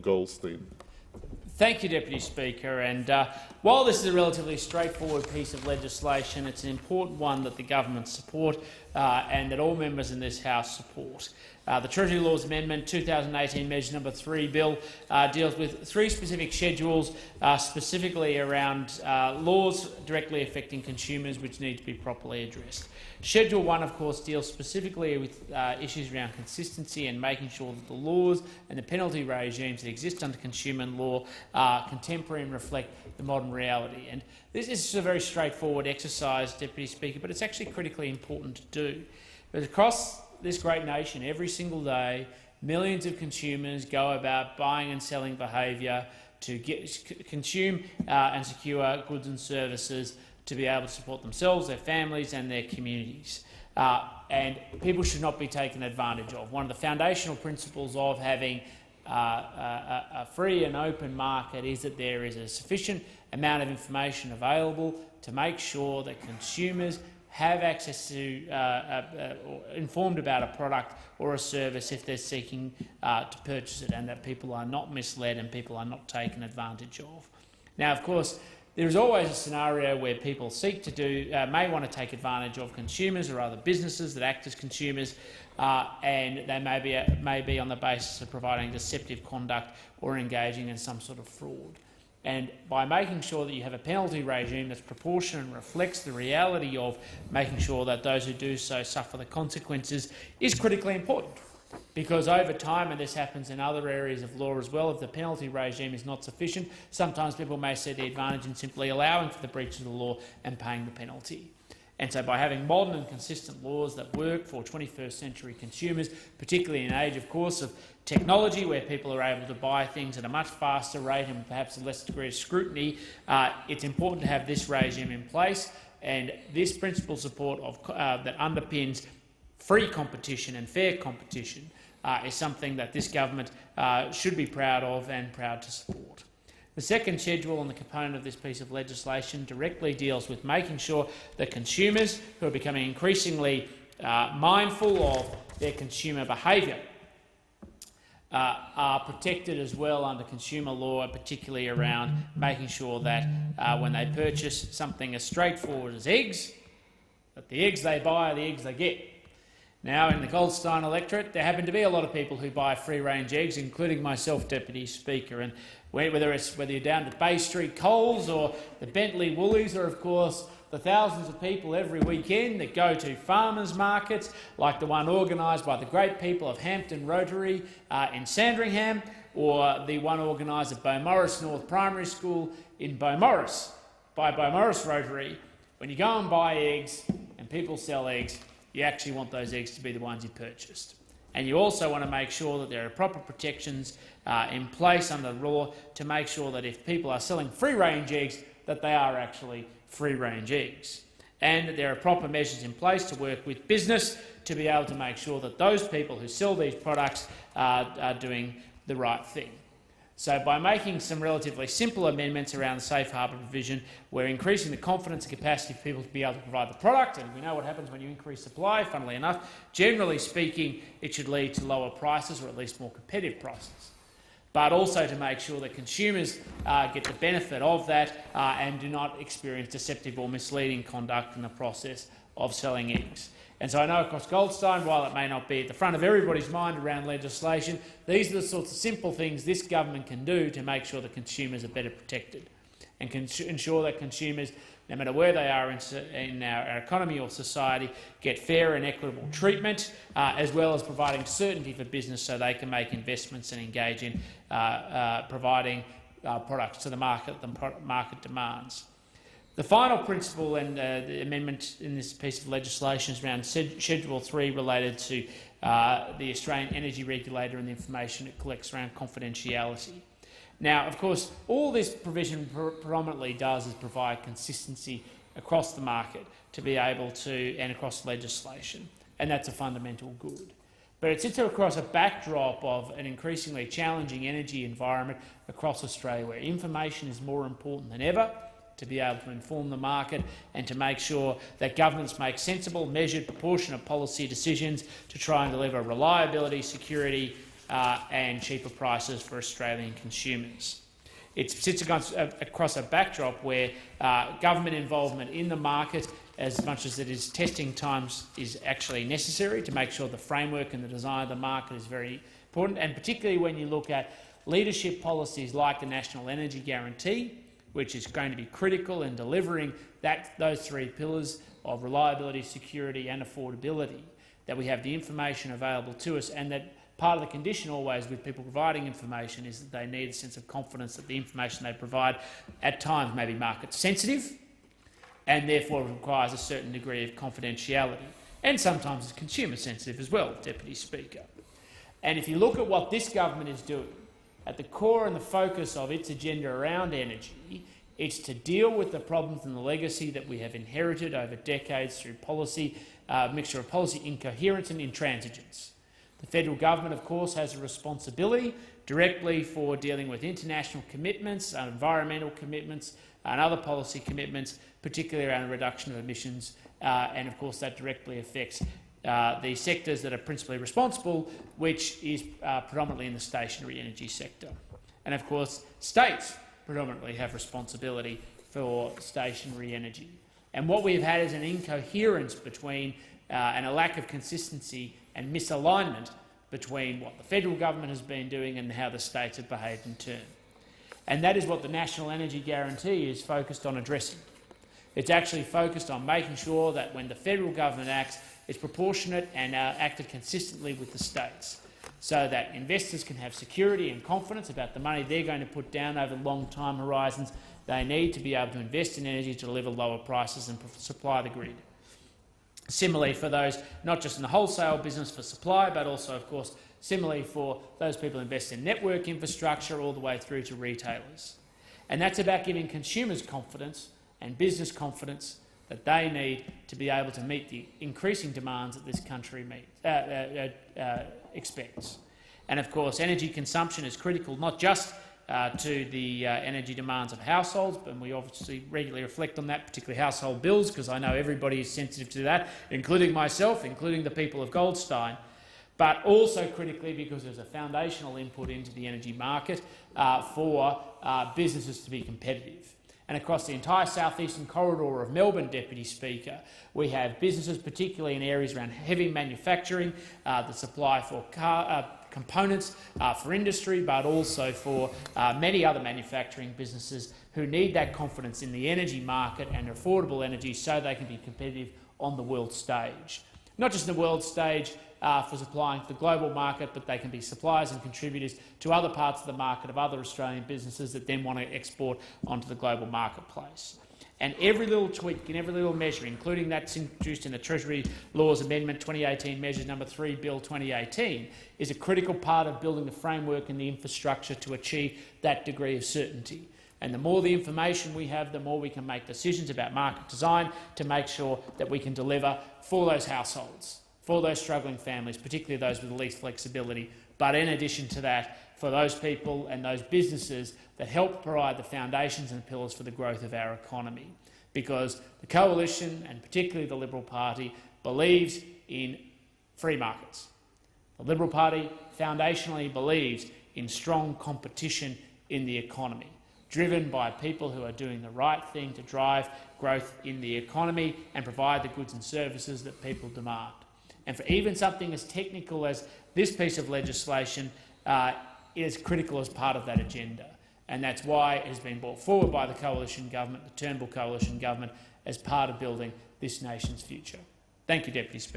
Goldstein. Thank you, Deputy Speaker. And while this is a relatively straightforward piece of legislation, it's an important one that the government support and that all members in this House support. The Treasury Laws Amendment 2018 Measure No. 3 Bill deals with 3 specific schedules, specifically around laws directly affecting consumers which need to be properly addressed. Schedule 1, of course, deals specifically with issues around consistency and making sure that the laws and the penalty regimes that exist under consumer law are contemporary and reflect the modern reality. And this is a very straightforward exercise, Deputy Speaker, but it's actually critically important to do. But across this great nation, every single day, millions of consumers go about buying and selling behaviour to consume and secure goods and services to be able to support themselves, their families and their communities. And people should not be taken advantage of. One of the foundational principles of having a free and open market is that there is a sufficient amount of information available to make sure that consumers have access to or informed about a product or a service if they're seeking to purchase it, and that people are not misled and people are not taken advantage of. Now, of course, there is always a scenario where people seek to may want to take advantage of consumers or other businesses that act as consumers, and they may be on the basis of providing deceptive conduct or engaging in some sort of fraud. And by making sure that you have a penalty regime that's proportionate and reflects the reality of making sure that those who do so suffer the consequences is critically important. Because over time, and this happens in other areas of law as well, if the penalty regime is not sufficient, sometimes people may see the advantage in simply allowing for the breach of the law and paying the penalty. And so by having modern and consistent laws that work for 21st century consumers, particularly in an age, of course, of technology where people are able to buy things at a much faster rate and perhaps a less degree of scrutiny, it's important to have this regime in place. And this principal support of, that underpins free competition and fair competition is something that this government should be proud of and proud to support. The second schedule on the component of this piece of legislation directly deals with making sure that consumers who are becoming increasingly mindful of their consumer behaviour are protected as well under consumer law, particularly around making sure that when they purchase something as straightforward as eggs, that the eggs they buy are the eggs they get. Now, in the Goldstein electorate, there happen to be a lot of people who buy free-range eggs, including myself, Deputy Speaker. And whether you're down to Bay Street Coles or the Bentley Woolies, or of course the thousands of people every weekend that go to farmers markets, like the one organised by the great people of Hampton Rotary in Sandringham, or the one organised at Beaumaris North Primary School in Beaumaris by Beaumaris Rotary. When you go and buy eggs and people sell eggs, you actually want those eggs to be the ones you purchased. And you also want to make sure that there are proper protections in place under the law to make sure that if people are selling free-range eggs, that they are actually free-range eggs. And that there are proper measures in place to work with business to be able to make sure that those people who sell these products are doing the right thing. So by making some relatively simple amendments around the safe harbour provision, we're increasing the confidence and capacity for people to be able to provide the product, and we know what happens when you increase supply, funnily enough. Generally speaking, it should lead to lower prices, or at least more competitive prices, but also to make sure that consumers get the benefit of that and do not experience deceptive or misleading conduct in the process of selling eggs. And so I know across Goldstein, while it may not be at the front of everybody's mind around legislation, these are the sorts of simple things this government can do to make sure that consumers are better protected and can ensure that consumers, no matter where they are in our economy or society, get fair and equitable treatment, as well as providing certainty for business so they can make investments and engage in providing products to the market demands. The final principle and the amendment in this piece of legislation is around Schedule 3 related to the Australian Energy Regulator and the information it collects around confidentiality. Now, of course, all this provision predominantly does is provide consistency across the market to be able to, and across legislation, and that's a fundamental good. But it sits across a backdrop of an increasingly challenging energy environment across Australia, where information is more important than ever to be able to inform the market and to make sure that governments make sensible, measured, proportionate policy decisions to try and deliver reliability, security and cheaper prices for Australian consumers. It sits across a backdrop where government involvement in the market, as much as it is testing times, is actually necessary to make sure the framework and the design of the market is very important, and particularly when you look at leadership policies like the National Energy Guarantee, which is going to be critical in delivering those three pillars of reliability, security and affordability, that we have the information available to us, and that part of the condition always with people providing information is that they need a sense of confidence that the information they provide at times may be market sensitive and therefore requires a certain degree of confidentiality, and sometimes is consumer sensitive as well, Deputy Speaker. And if you look at what this government is doing, at the core and the focus of its agenda around energy, it's to deal with the problems and the legacy that we have inherited over decades through policy, mixture of policy incoherence and intransigence. The federal government, of course, has a responsibility directly for dealing with international commitments, environmental commitments and other policy commitments, particularly around the reduction of emissions, and of course that directly affects the sectors that are principally responsible, which is predominantly in the stationary energy sector. And of course, states predominantly have responsibility for stationary energy. And what we've had is an incoherence between and a lack of consistency and misalignment between what the federal government has been doing and how the states have behaved in turn. And that is what the National Energy Guarantee is focused on addressing. It's actually focused on making sure that when the federal government acts, it's proportionate and acted consistently with the states, so that investors can have security and confidence about the money they're going to put down over long time horizons. They need to be able to invest in energy to deliver lower prices and supply the grid. Similarly for those, not just in the wholesale business for supply, but also, of course, similarly for those people who invest in network infrastructure all the way through to retailers. And that's about giving consumers confidence and business confidence that they need to be able to meet the increasing demands that this country expects. And of course, energy consumption is critical not just to the energy demands of households, but we obviously regularly reflect on that, particularly household bills, because I know everybody is sensitive to that, including myself, including the people of Goldstein, but also critically because there's a foundational input into the energy market for businesses to be competitive. And across the entire southeastern corridor of Melbourne, Deputy Speaker, we have businesses, particularly in areas around heavy manufacturing, that supply for components for industry, but also for many other manufacturing businesses who need that confidence in the energy market and affordable energy so they can be competitive on the world stage. Not just in the world stage for supplying to the global market, but they can be suppliers and contributors to other parts of the market of other Australian businesses that then want to export onto the global marketplace. And every little tweak and every little measure, including that's introduced in the Treasury Laws Amendment 2018 Measures No. 3 Bill 2018, is a critical part of building the framework and the infrastructure to achieve that degree of certainty. And the more the information we have, the more we can make decisions about market design to make sure that we can deliver for those households, for those struggling families, particularly those with the least flexibility, but in addition to that, for those people and those businesses that help provide the foundations and pillars for the growth of our economy. Because the Coalition, and particularly the Liberal Party, believes in free markets. The Liberal Party foundationally believes in strong competition in the economy, driven by people who are doing the right thing to drive growth in the economy and provide the goods and services that people demand. And for even something as technical as this piece of legislation, it is critical as part of that agenda. And that's why it has been brought forward by the Coalition Government, the Turnbull Coalition Government, as part of building this nation's future. Thank you, Deputy Speaker.